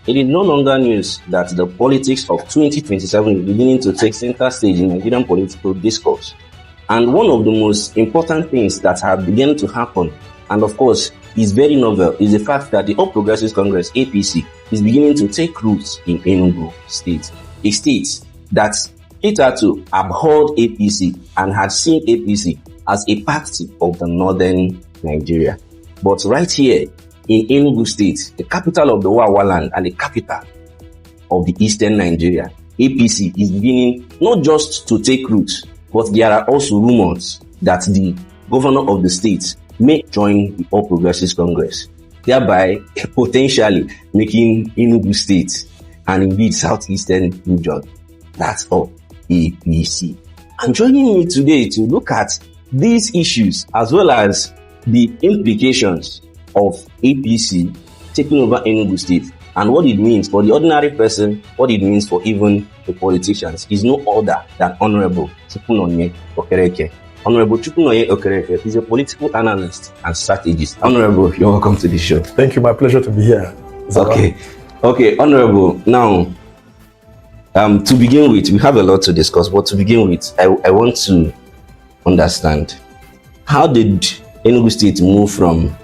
It is no longer news that the politics of 2027 is beginning to take center stage in Nigerian political discourse. And one of the most important things that have begun to happen, and of course is very novel, is the fact that the All Progressives Congress, APC, is beginning to take roots in Enugu State, a state that hitherto abhorred APC and had seen APC as a party of the northern Nigeria. But right here in Enugu State, the capital of the Wawa land and the capital of the eastern Nigeria, APC is beginning not just to take roots, but there are also rumors that the governor of the state may join the All Progressives Congress, thereby potentially making Enugu State and indeed southeastern region that of APC. And joining me today to look at these issues as well as the implications of APC taking over Enugu State and what it means for the ordinary person, what it means for even the politicians, is no other than Honorable Chukwunonye Okereke. Honorable Chukwunonye Okereke is a political analyst and strategist. Honorable, you're welcome to the show. Thank you. My pleasure to be here. Okay, Honorable. Now, to begin with, we have a lot to discuss, but to begin with, I want to understand, how did Enugu State move from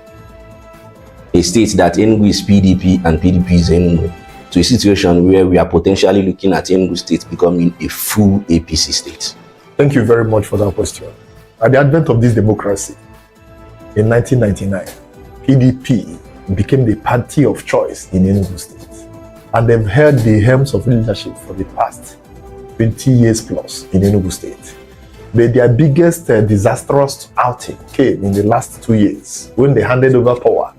a state that Enugu is PDP and PDP is Enugu to a situation where we are potentially looking at Enugu State becoming a full APC state? Thank you very much for that question. At the advent of this democracy, in 1999, PDP became the party of choice in Enugu State. And they've held the helms of leadership for the past 20 years plus in Enugu State. But their biggest disastrous outing came in the last 2 years when they handed over power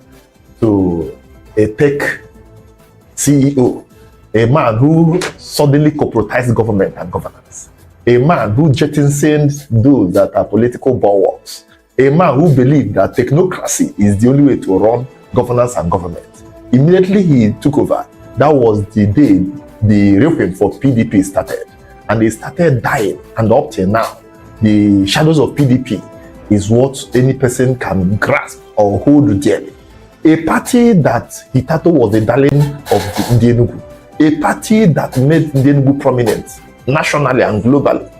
to a tech CEO, a man who suddenly corporatized government and governance, a man who jettisoned those that are political bulwarks, a man who believed that technocracy is the only way to run governance and government. Immediately he took over, that was the day the requiem for PDP started, and they started dying, and up till now, the shadows of PDP is what any person can grasp or hold dearly. A party that Hitato was the darling of the Enugu, a party that made the Enugu prominent nationally and globally,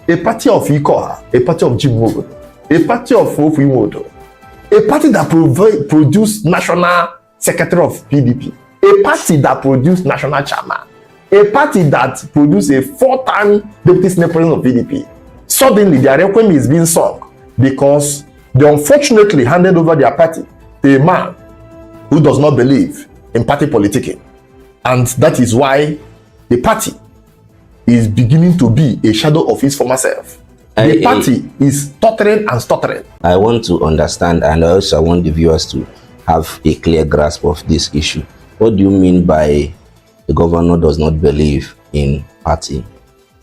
a party of Ikoha, a party of Jim Morgan, a party of Ofimodo, a party that produced national secretary of PDP, a party that produced national chairman, a party that produced a 4-time deputy senate president of PDP. Suddenly, their requiem is being sung because they unfortunately handed over their party to a man who does not believe in party politicking. And that is why the party is beginning to be a shadow of its former self. The party is stuttering and stuttering. I want to understand, and also I want the viewers to have a clear grasp of this issue. What do you mean by the governor does not believe in party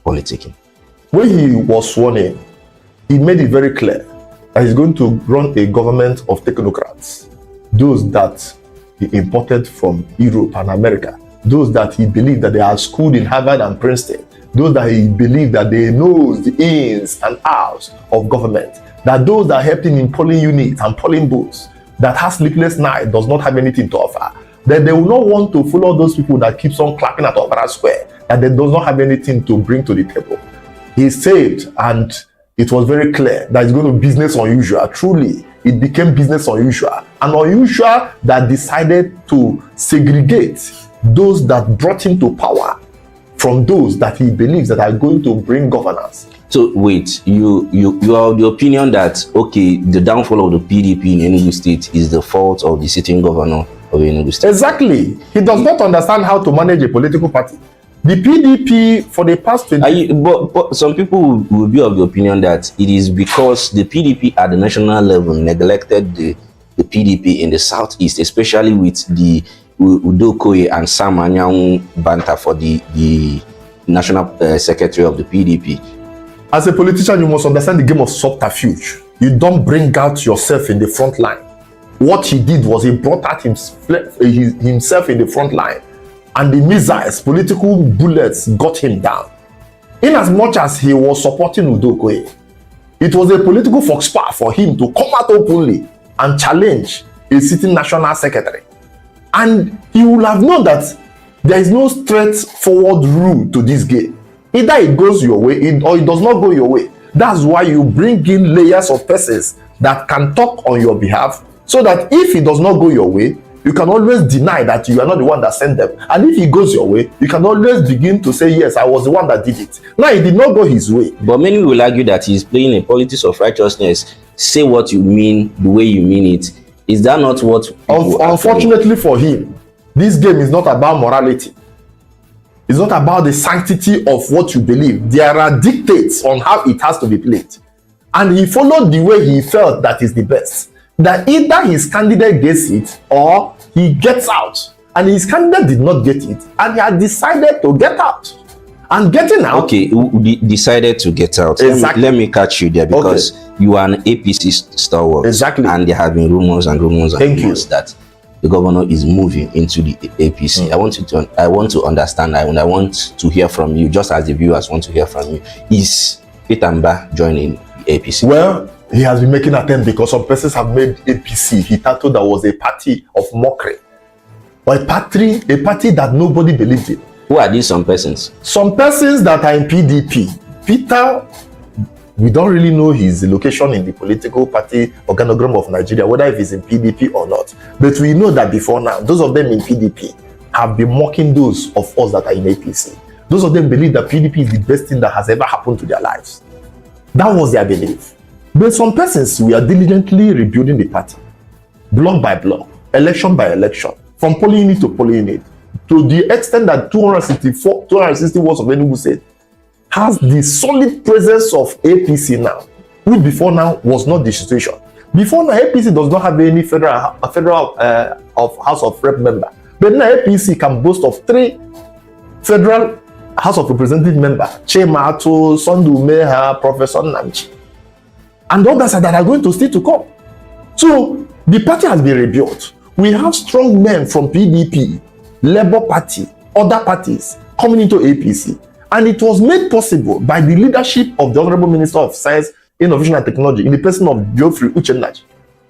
politicking? When he was sworn in, he made it very clear that he's going to run a government of technocrats, those that he imported from Europe and America, those that he believed that they are schooled in Harvard and Princeton, those that he believed that they know the ins and outs of government, that those that helped him in polling units and polling booths, that has sleepless night, does not have anything to offer, that they will not want to follow those people that keeps on clapping at Opera Square, that they does not have anything to bring to the table. He said, and it was very clear, that it's going to be business unusual. Truly, it became business unusual. And unusual that decided to segregate those that brought him to power from those that he believes that are going to bring governance. So wait, you are of the opinion that, okay, the downfall of the PDP in Enugu State is the fault of the sitting governor of Enugu State? Exactly. He does not understand how to manage a political party. The PDP for the past 20 but some people will be of the opinion that it is because the PDP at the national level neglected the PDP in the southeast, especially with the Udokoye and Sam Anyanwu banter for the national secretary of the PDP. As a politician, you must understand the game of subterfuge. You don't bring out yourself in the front line. What he did was he brought out himself in the front line, and the missiles, political bullets, got him down. In as much as he was supporting Udokoye, it was a political foxpa for him to come out openly and challenge a sitting national secretary. And he would have known that There is no straightforward rule to this game. Either it goes your way or it does not go your way. That's why you bring in layers of persons that can talk on your behalf, so that if it does not go your way, you can always deny that you are not the one that sent them. And if it goes your way, you can always begin to say, yes, I was the one that did it. Now, it did not go his way. But many will argue that he's playing a politics of righteousness. Say what you mean the way you mean it. Is that not what? Unfortunately for him, this game is not about morality. It's not about the sanctity of what you believe. There are dictates on how it has to be played. And he followed the way he felt that is the best. That either his candidate gets it or he gets out. And his candidate did not get it. And he had decided to get out. And getting out... Okay, decided to get out. Exactly. Let me catch you there, because you are an APC stalwart. Exactly. And there have been rumors and rumors that the governor is moving into the APC. I want to understand, and I want to hear from you, just as the viewers want to hear from you. Is Peter Mbah joining the APC? Well, he has been making attempts, because some persons have made APC hitherto that was a party of mockery, or a party that nobody believed in. Who are these some persons? Some persons that are in PDP. Peter, we don't really know his location in the political party organogram of Nigeria, whether if he's in PDP or not. But we know that before now, those of them in PDP have been mocking those of us that are in APC. Those of them believe that PDP is the best thing that has ever happened to their lives. That was their belief. But some persons, we are diligently rebuilding the party, block by block, election by election, from polling unit to polling unit, to the extent that 260 wards of Enugu State has the solid presence of APC now, which before now was not the situation. Before now, APC does not have any federal House of Rep member, but now APC can boast of 3 federal House of Representative members: Chema Ato, Sondu Meha, Professor Namchi, and others that are going to still to come. So the party has been rebuilt. We have strong men from PDP, Labour Party, other parties coming into APC. And it was made possible by the leadership of the Honorable Minister of Science, Innovation and Technology, in the person of Geoffrey Uchennachi,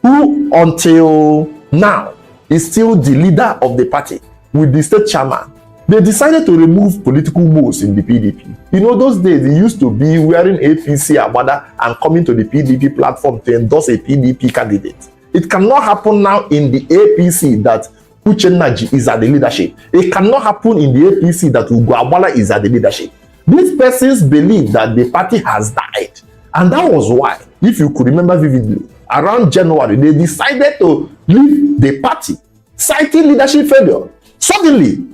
who until now is still the leader of the party with the state chairman. They decided to remove political moves in the PDP. You know, those days it used to be wearing APC agbada and coming to the PDP platform to endorse a PDP candidate. It cannot happen now in the APC that Uchennachi is at the leadership. It cannot happen in the APC that Ugo Agbala is at the leadership. These persons believe that the party has died. And that was why, if you could remember vividly, around January, they decided to leave the party, citing leadership failure. Suddenly,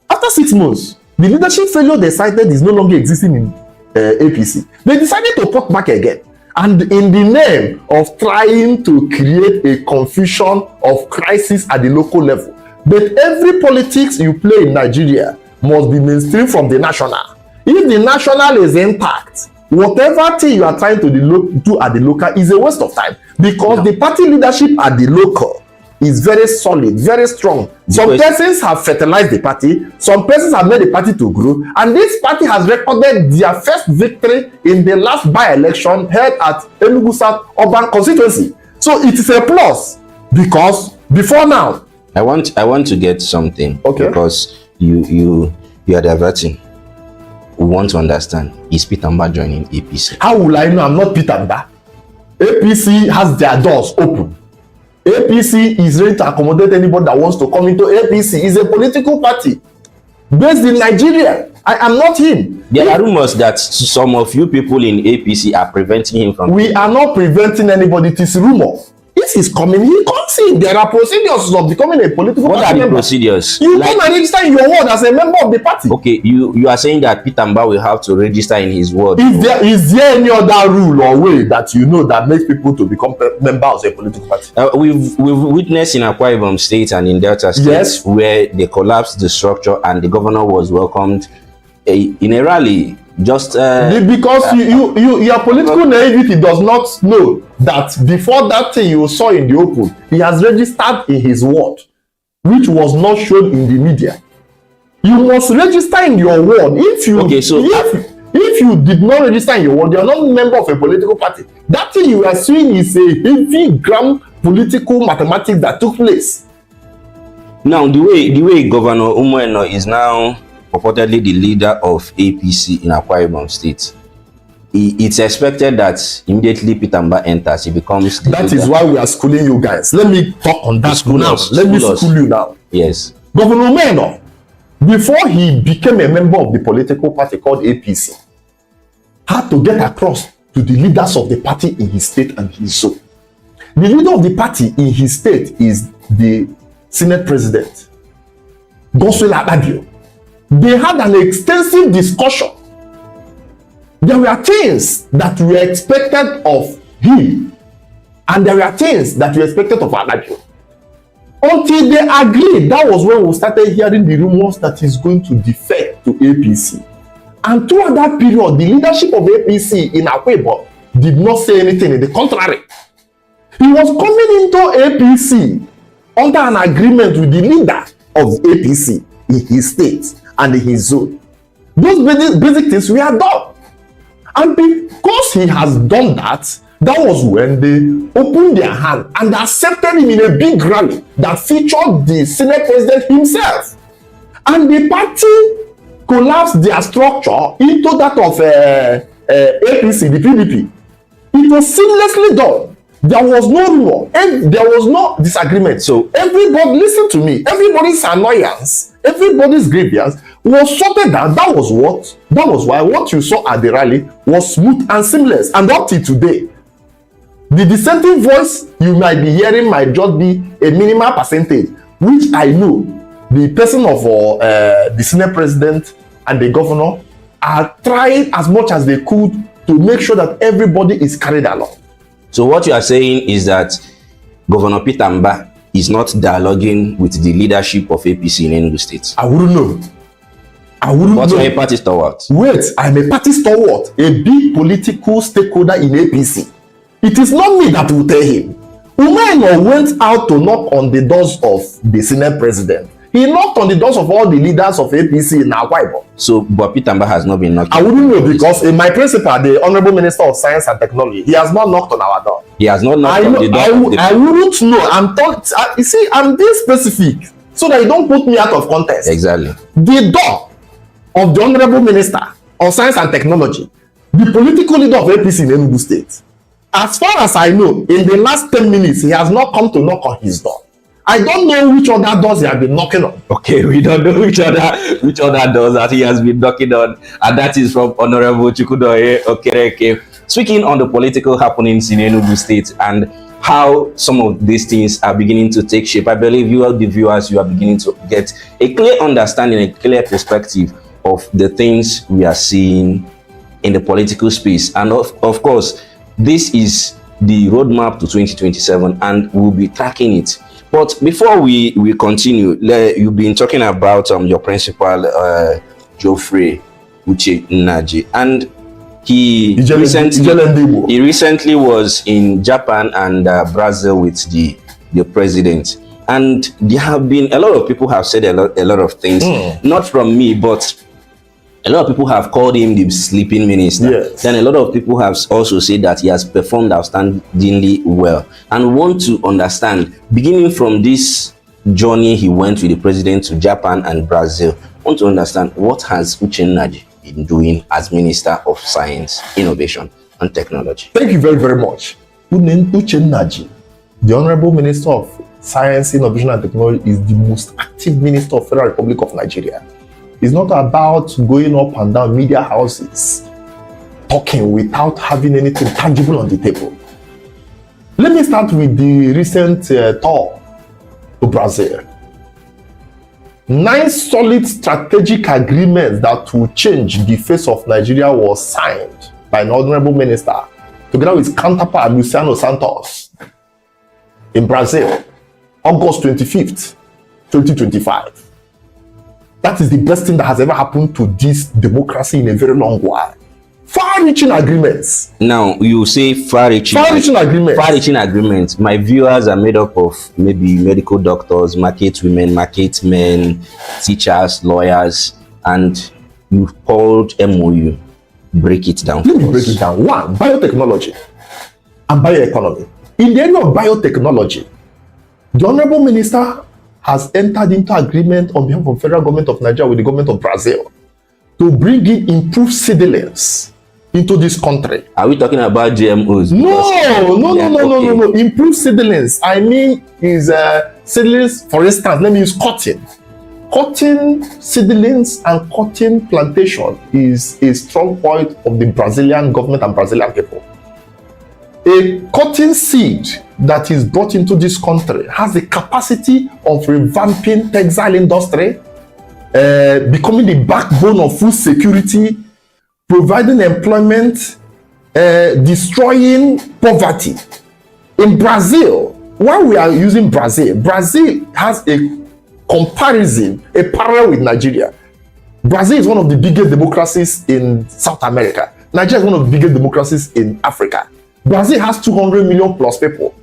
after 6 months, the leadership failure they cited is no longer existing in APC. They decided to pop back again. And in the name of trying to create a confusion of crisis at the local level. But every politics you play in Nigeria must be mainstream from the national. If the national is intact, whatever thing you are trying to do at the local is a waste of time, because the party leadership at the local is very solid, very strong. Some persons have fertilized the party, some persons have made the party to grow, and this party has recorded their first victory in the last by-election held at Enugu South Urban Constituency. So it is a plus, because before now, I want to get something, because you are diverting. We want to understand, is Peter Mbah joining APC? How will I know? I'm not Peter Mbah. APC has their doors open. APC is ready to accommodate anybody that wants to come into APC. It's a political party based in Nigeria. I am not him. There are rumors that some of you people in APC are preventing him from... We are not preventing anybody. It is rumor. If he's coming, he comes in. There are procedures of becoming a political party member. What are the procedures? You come and register in your ward as a member of the party. Okay, you are saying that Peter Mbah will have to register in his ward. Is there any other rule or way that you know that makes people to become members of a political party? We've witnessed in Akwa Ibom State and in Delta State, where they collapsed the structure and the governor was welcomed in a rally. Just because your political naivety does not know that before that thing you saw in the open, he has registered in his ward, which was not shown in the media. You must register in your ward. If you did not register in your ward, you are not a member of a political party. That thing you are seeing is a heavy gram political mathematics that took place. Now, the way Governor Umueno is now purportedly the leader of APC in Akwa Ibom State, it's expected that immediately Peter Mba enters, he becomes the That leader. is why we are schooling you guys. Let me talk on that now. Let me school you now. Yes. Governor Umueno, before he became a member of the political party called APC, had to get across to the leaders of the party in his state and his zone. The leader of the party in his state is the Senate President, Godswill Akpabio. They had an extensive discussion. There were things that were expected of him, and there were things that were expected of Akpabio. Until they agreed, that was when we started hearing the rumors that he's going to defect to APC. And throughout that period, the leadership of APC in Akwa Ibom did not say anything. In the contrary, he was coming into APC under an agreement with the leader of APC in his state and in his zone. Those basic things were done. And because he has done that, that was when they opened their hand and accepted him in a big rally that featured the Senate President himself. And the party collapsed their structure into that of APC, the PDP. It was seamlessly done. There was no rumor and there was no disagreement. So everybody, listen to me, everybody's annoyance, everybody's grievance was sorted out. That was why what you saw at the rally was smooth and seamless. And up till today, the dissenting voice you might be hearing might just be a minimal percentage, which I know the person of the Senate President and the governor are trying as much as they could to make sure that everybody is carried along. So what you are saying is that Governor Peter Mba is not dialoguing with the leadership of APC in Enugu State. I wouldn't know. But you're a party stalwart. Wait, I'm a party stalwart, a big political stakeholder in APC. It is not me that will tell him. Umueno went out to knock on the doors of the Senate President. He knocked on the doors of all the leaders of APC in Akwa Ibom. So, but Peter Mba has not been knocking. I wouldn't know because in my principal, the Honorable Minister of Science and Technology, he has not knocked on our door. He has not knocked on the door. I wouldn't know. You see, I'm this specific so that you don't put me out of context. Exactly. The door of the Honorable Minister of Science and Technology, the political leader of APC in Enugu State, as far as I know, in the last 10 minutes, he has not come to knock on his door. I don't know which other doors he has been knocking on. Okay, we don't know which other doors that he has been knocking on, and that is from Honorable Chukwudoye Okereke. Speaking on the political happenings in Enugu State and how some of these things are beginning to take shape, I believe you are the viewers, you are beginning to get a clear understanding, a clear perspective of the things we are seeing in the political space. And of course, this is the roadmap to 2027 and we'll be tracking it. But before we continue, you've been talking about your principal, Geoffrey Uche Nnaji, and he recently was in Japan and Brazil with the president. And there have been a lot of people have said a lot of things, not from me, but a lot of people have called him the sleeping minister. Yes. Then a lot of people have also said that he has performed outstandingly well, and want to understand, beginning from this journey he went with the president to Japan and Brazil, want to understand what has Uche Nnaji been doing as Minister of Science, Innovation and Technology. Thank you very, very much. Uche Nnaji, the Honorable Minister of Science, Innovation and Technology, is the most active Minister of Federal Republic of Nigeria. It's not about going up and down media houses, talking without having anything tangible on the table. Let me start with the recent tour to Brazil. 9 solid strategic agreements that will change the face of Nigeria was signed by an honorable minister together with counterpart Luciano Santos in Brazil, August 25th, 2025. That is the best thing that has ever happened to this democracy in a very long while. Far-reaching agreements. Now, you say far-reaching agreements. Far-reaching agreements. My viewers are made up of maybe medical doctors, market women, market men, teachers, lawyers, and you've called MOU. Break it down. Let me break it down. 1, biotechnology and bioeconomy. In the area of biotechnology, the Honorable Minister has entered into agreement on behalf of the federal government of Nigeria with the government of Brazil to bring in improved seedlings into this country. Are we talking about GMOs? No. Improved seedlings. I mean, is seedlings, for instance, let me use cotton. Cotton seedlings and cotton plantation is a strong point of the Brazilian government and Brazilian people. A cotton seed that is brought into this country has the capacity of revamping textile industry, becoming the backbone of food security, providing employment, destroying poverty. In Brazil, while we are using Brazil has a comparison, a parallel with Nigeria. Brazil is one of the biggest democracies in South America. Nigeria is one of the biggest democracies in Africa. Brazil has 200 million plus people.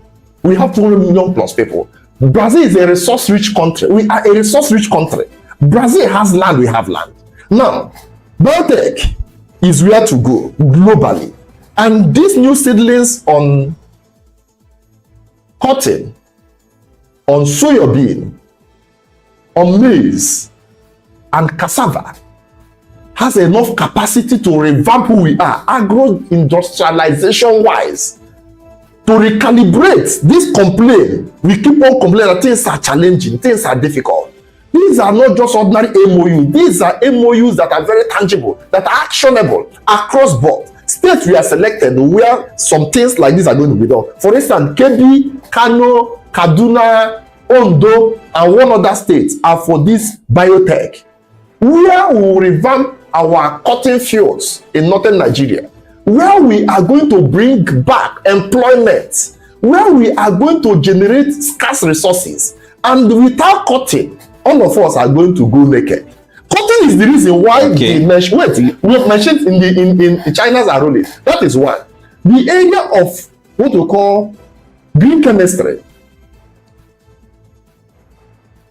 We have 200 million plus people. Brazil is a resource-rich country. We are a resource-rich country. Brazil has land, we have land. Now, biotech is where to go globally. And these new seedlings on cotton, on soybean, on maize, and cassava has enough capacity to revamp who we are, agro-industrialization wise, to recalibrate this complaint. We keep on complaining that things are challenging, things are difficult. These are not just ordinary MOUs. These are MOUs that are very tangible, that are actionable across board. States we are selected where some things like this are going to be done. For instance, Kebbi, Kano, Kaduna, Ondo, and one other state are for this biotech, where we will revamp our cotton fields in northern Nigeria, where we are going to bring back employment, where we are going to generate scarce resources. And without cotton, all of us are going to go naked. Cotton is the reason why we mentioned in China's rolling. That is one. The area of what we call green chemistry,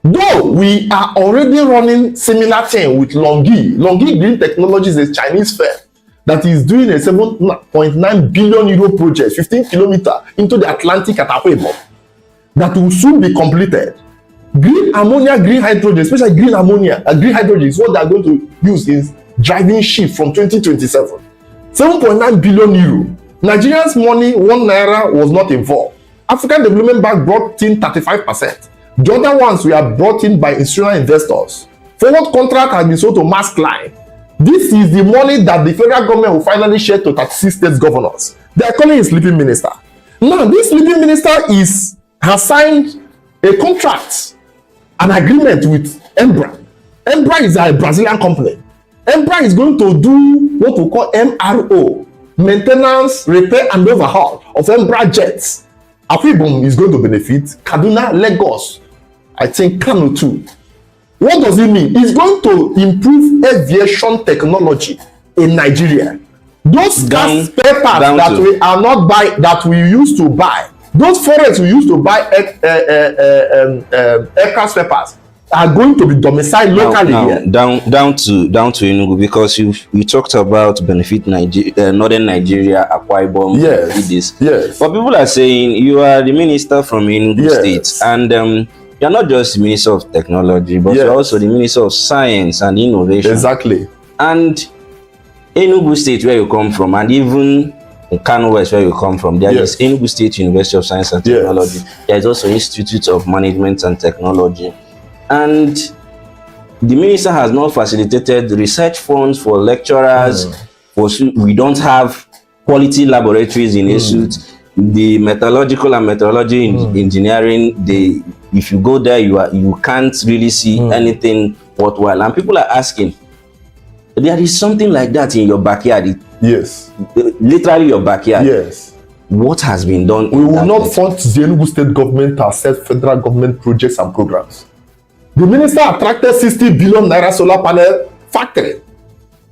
though we are already running similar thing with Longi Green Technologies is a Chinese firm that is doing a 7.9 billion euro project, 15 kilometers into the Atlantic at Akwebo, that will soon be completed. Green ammonia, green hydrogen, especially green ammonia and green hydrogen is what they are going to use in driving ship from 2027. 7.9 billion euro. Nigerians' money, 1 naira was not involved. African Development Bank brought in 35%. The other ones were brought in by institutional investors. Forward contract has been sold to Mass Line. This is the money that the federal government will finally share to 36 state governors. They are calling a sleeping minister. Now, this sleeping minister has signed a contract, an agreement with Embra. Embra is a Brazilian company. Embra is going to do what we call MRO, maintenance, repair, and overhaul of Embra jets. Akwibom is going to benefit, Kaduna, Lagos, I think Kano too. What does it mean? It's going to improve aviation technology in Nigeria. Those gas spare parts that we are not buying, that we used to buy, those foreigns we used to buy aircraft spare parts are going to be domiciled locally here. Down to Enugu, because you talked about benefit northern Nigeria, Akwa Ibom. Yes. But people are saying you are the minister from Enugu State, and you're not just the Minister of Technology, but you're also the Minister of Science and Innovation. Exactly. And Enugu State, where you come from, and even in Kano West, where you come from, there is Enugu State University of Science and Technology. There is also Institute of Management and Technology. And the minister has not facilitated research funds for lecturers. We don't have quality laboratories in ESUT. The metallurgical and metallurgy engineering, if you go there, you can't really see anything worthwhile. And people are asking, there is something like that in your backyard. Yes. Literally your backyard. Yes. What has been done? We will not fund the Enugu state government to accept federal government projects and programs. The minister attracted 60 billion naira solar panel factory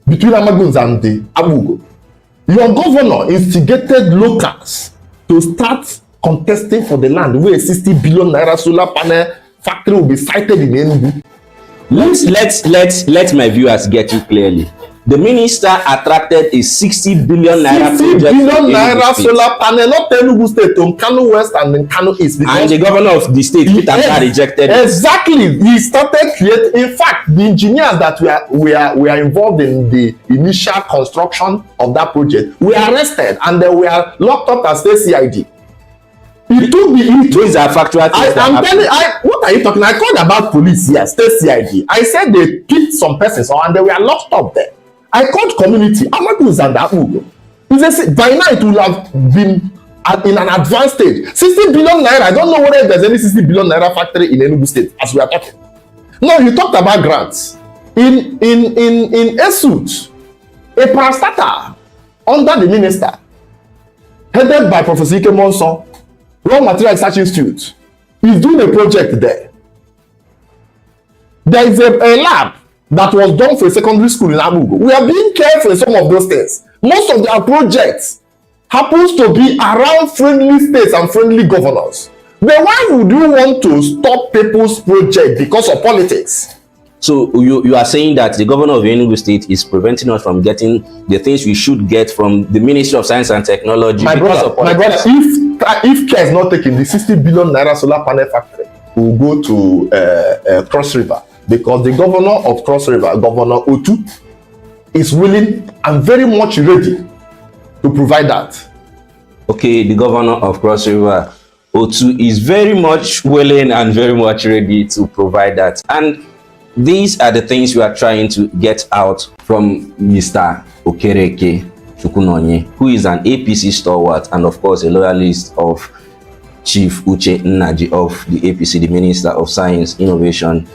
between Amaguns and the Abugo. Your governor instigated locals to start contesting for the land where 60 billion naira solar panel factory will be sited in Enugu. Let my viewers get you clearly. The minister attracted a 60 billion naira 60 project billion in Enugu naira State. solar panel, not Enugu State, on Kano West and in Kano East. And the governor of the state, Peter Mbah, rejected it. Exactly. He started creating. In fact, the engineers that were involved in the initial construction of that project were arrested and they were locked up as state CID. These are factual things. I'm telling. What are you talking? I called about police here, state CID. I said they picked some persons and they were locked up there. I called community. Amadu Zandahu. By now it will have been in an advanced stage. 60 billion naira. I don't know whether there's any 60 billion naira factory in Enugu State as we are talking. Now you talked about grants. In Esut, a parastatal under the minister, headed by Professor Ike Monson, Raw Material Research Institute, is doing a project there. There is a lab that was done for a secondary school in Enugu. We are being careful in some of those things. Most of their projects happens to be around friendly states and friendly governors. Then why would you want to stop people's project because of politics? So you are saying that the governor of Enugu State is preventing us from getting the things we should get from the Ministry of Science and Technology. My brother, if care is not taken, the 60 billion naira solar panel factory will go to Cross River, because the governor of Cross River, Governor Otu, is willing and very much ready to provide that. Okay, the governor of Cross River, Otu, is very much willing and very much ready to provide that. And these are the things we are trying to get out from Mr. Okereke Chukwunonye, who is an APC stalwart and of course a loyalist of Chief Uche Nnaji of the APC, the Minister of Science, Innovation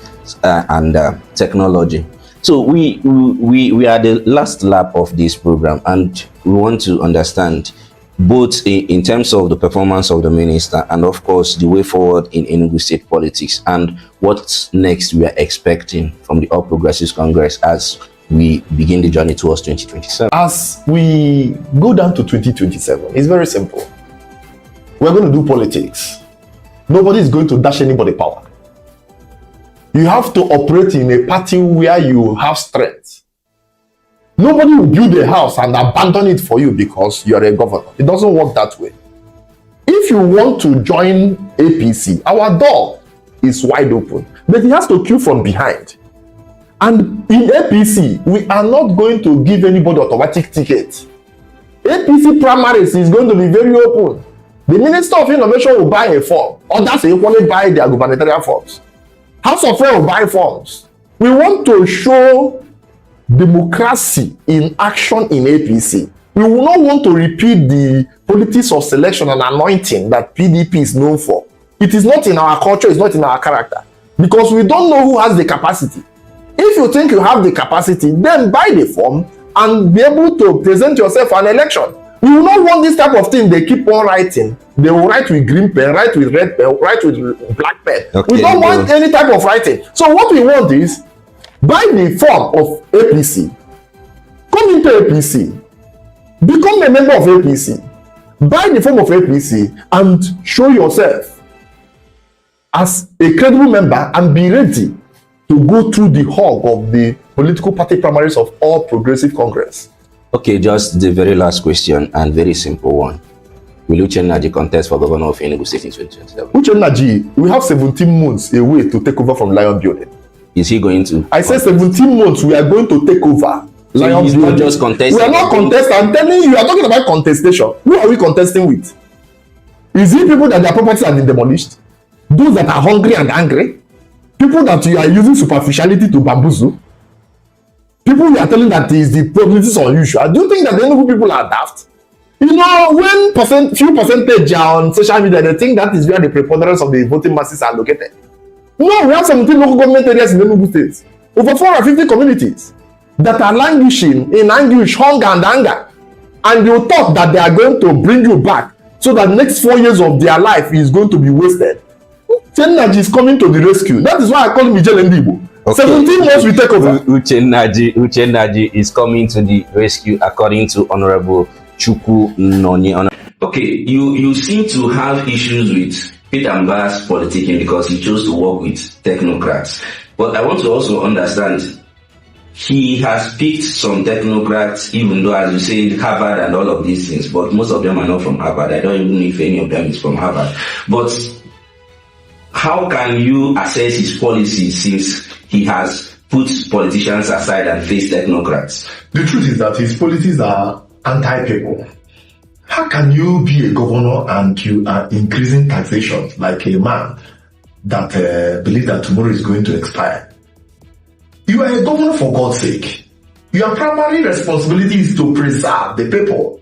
and Technology. So we are the last lap of this program, and we want to understand both in terms of the performance of the minister and of course the way forward in Enugu State politics, and what's next we are expecting from the All Progressives Congress as we begin the journey towards 2027. As we go down to 2027, it's very simple. We're going to do politics. Nobody is going to dash anybody power. You have to operate in a party where you have strength. Nobody will build a house and abandon it for you because you're a governor. It doesn't work that way. If you want to join APC, our door is wide open, but it has to queue from behind. And in APC, we are not going to give anybody automatic ticket. APC primaries is going to be very open. The Minister of Innovation will buy a form. Others will equally buy their gubernatorial forms. House of Rep will buy forms. We want to show democracy in action in APC. We will not want to repeat the politics of selection and anointing that PDP is known for. It is not in our culture, it's not in our character, because we don't know who has the capacity. If you think you have the capacity, then buy the form and be able to present yourself for an election. We will not want this type of thing. They keep on writing. They will write with green pen, write with red pen, write with black pen. Okay, we don't want any type of writing. So what we want is, buy the form of APC, come into APC, become a member of APC, buy the form of APC and show yourself as a credible member and be ready to go through the hog of the political party primaries of All Progressive Congress. Okay, just the very last question and very simple one. Will Uche Nnaji contest for governor of Enugu State in 2027? Uche Nnaji, we have 17 months away to take over from Lion Building. Is he going to? I said 17 months we are going to take over. So he's not just contesting. We are not contesting. I'm telling you, you are talking about contestation. Who are we contesting with? Is it people that their properties have been demolished? Those that are hungry and angry? People that you are using superficiality to bamboozle? People you are telling that is the politics unusual. Do you think that the Enugu people are daft? You know, when few percentage are on social media, they think that is where the preponderance of the voting masses are located. No, we have 17 local government areas in Enugu State. Over 450 communities that are languishing in anguish, hunger and anger. And you thought that they are going to bring you back so that next 4 years of their life is going to be wasted. Uche Nnaji is coming to the rescue. That is why I call him Ijele Ndigbo. Okay. 17 months we take over. Uche Nnaji is coming to the rescue according to Honorable Chukwunonye. Okay, you seem to have issues with Peter Mbah's politicking because he chose to work with technocrats. But I want to also understand, he has picked some technocrats, even though, as you say, Harvard and all of these things, but most of them are not from Harvard. I don't even know if any of them is from Harvard. But how can you assess his policies since he has put politicians aside and faced technocrats? The truth is that his policies are anti-people. How can you be a governor and you are increasing taxation like a man that believes that tomorrow is going to expire? You are a governor for God's sake. Your primary responsibility is to preserve the people.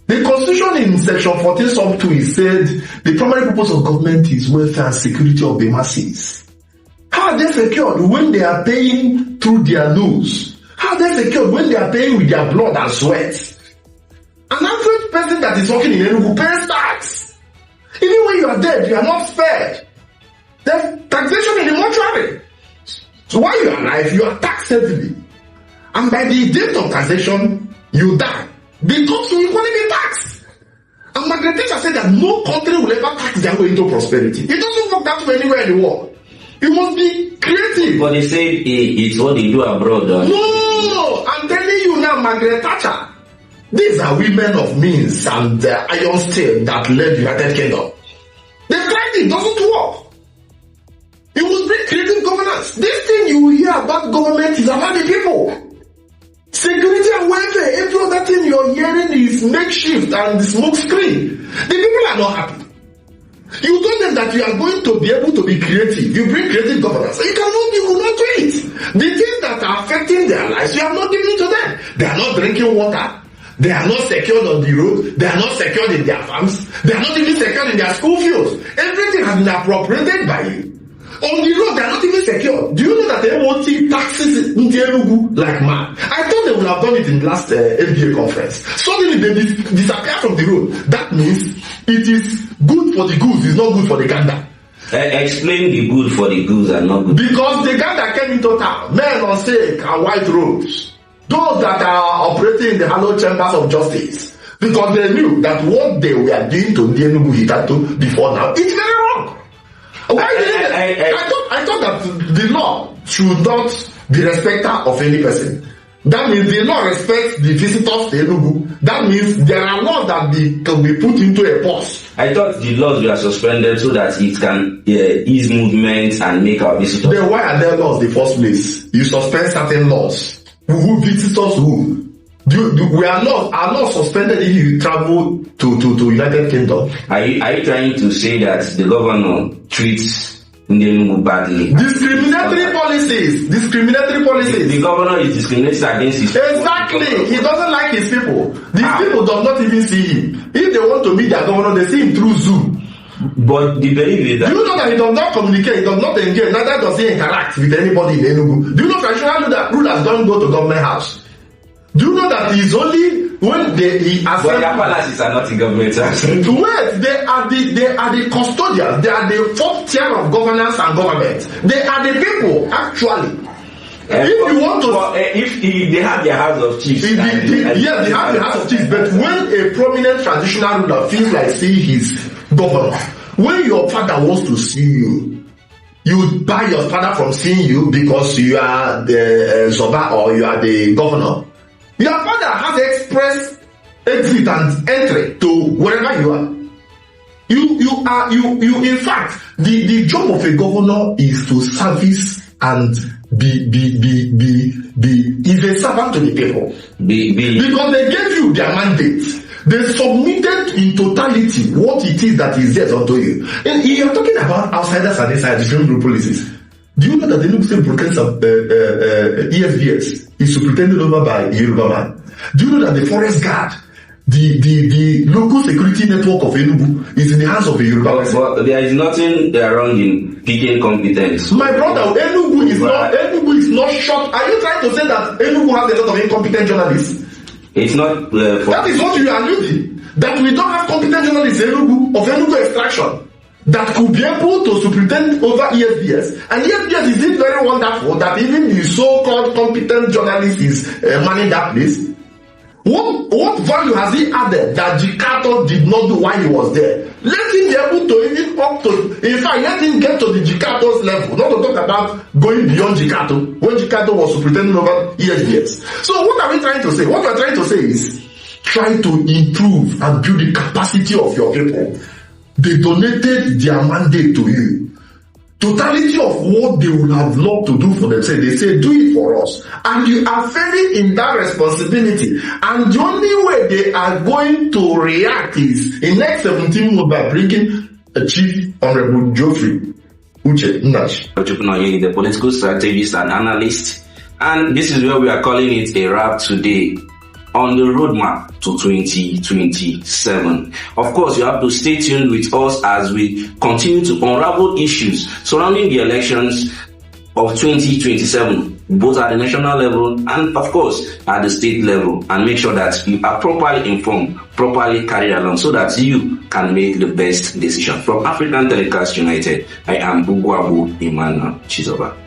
The Constitution in section 14 sub 2 is said the primary purpose of government is welfare and security of the masses. How are they secured when they are paying through their nose? How are they secured when they are paying with their blood and sweat? An average person that is working in Enugu pays tax. Even when you are dead, you are not fed. There's taxation in the mortuary. So while you are alive, you are taxed heavily. And by the date of taxation, you die. Because you will be taxed. And Margaret Thatcher said that no country will ever tax their way into prosperity. It doesn't work that way anywhere in the world. You must be creative. But they say it's what they do abroad. No, I'm telling you now, Margaret Thatcher. These are women of means and iron steel that led the United Kingdom. They tried it, doesn't work. You must bring creative governance. This thing you hear about government is about the people. Security and welfare, every other thing you're hearing is makeshift and smoke screen. The people are not happy. You told them that you are going to be able to be creative. You bring creative governance. You will not do it. The things that are affecting their lives, you have not given it to them. They are not drinking water. They are not secured on the road. They are not secured in their farms. They are not even secured in their school fields. Everything has been appropriated by you. On the road, they are not even secure. Do you know that the MOT taxes in Enugu like mad? I thought they would have done it in the last MBA conference. Suddenly they disappear from the road. That means it is good for the goose, it's not good for the gander. Explain the good for the goose and not good. Because the gander came into town, men on stake and white robes. Those that are operating in the hallowed chambers of justice. Because they knew that what they were doing to the Enugu Hitatu before now, it's very wrong. I thought that the law should not be respecter of any person. That means the law respects the visitors to Enugu. That means there are laws that can be put into a pause. I thought the laws were suspended so that it can ease movements and make our visitors. Then why are there laws in the first place? You suspend certain laws. Who visitors who? Our laws suspended if you travel to United Kingdom. Are you trying to say that the governor treats Enugu badly? Discriminatory policies. The governor is discriminating against his people. Exactly. He doesn't like his people. These people do not even see him. If they want to meet their governor, they see him through Zoom. But the belief is that... Do you know that he does not communicate, he does not engage, neither does he interact with anybody in Enugu? Do you know traditional rulers don't go to government house? Do you know that it's only when but their palaces are not in government house. Wait, they are the custodians, they are the fourth tier of governance and government. They are the people, actually. If you want to... if they have their house of chiefs... Yes, they have the house of chiefs, but when a prominent traditional ruler feels like seeing his governor, when your father wants to see you, you buy your father from seeing you because you are the Zoba or you are the governor. Your father has express exit and entry to wherever you are. You in fact, the job of a governor is to service and is a servant to the people. Because they gave you their mandate. They submitted in totality what it is that is theirs unto you. And you are talking about outsiders and insiders, different group policies. Do you know that the Enugu State Broadcast of ESBS is superintended over by a Yoruba man? Do you know that the forest guard, the local security network of Enugu is in the hands of a Yoruba man? But there is nothing wrong in picking competence. My brother, Enugu is not short. Are you trying to say that Enugu has a lot of incompetent journalists? It's not... that is what you are alluding. That we don't have competent journalists in Enugu, of Enugu extraction, that could be able to superintend over ESBS. And ESBS is it very wonderful that even the so-called competent journalist is manning that place. What value has he added that Jikato did not do while he was there? Let him be able to even up to, in fact, let him get to the Jikato's level, not to talk about going beyond Jikato, when Jikato was superintendent over years. So what are we trying to say? What we are trying to say is, try to improve and build the capacity of your people. They donated their mandate to you. Totality of what they would have loved to do for themselves, they say, do it for us. And you are failing in that responsibility. And the only way they are going to react is in next 17 months by bringing a Chief Honorable Geoffrey Uche Nnaji, the political strategist and analyst. And this is where we are calling it a wrap today on the roadmap to 2027. Of course, you have to stay tuned with us as we continue to unravel issues surrounding the elections of 2027, both at the national level and, of course, at the state level, and make sure that you are properly informed, properly carried along, so that you can make the best decision. From African Telecast United, I am Bugwabu Emmanuel Chizoba.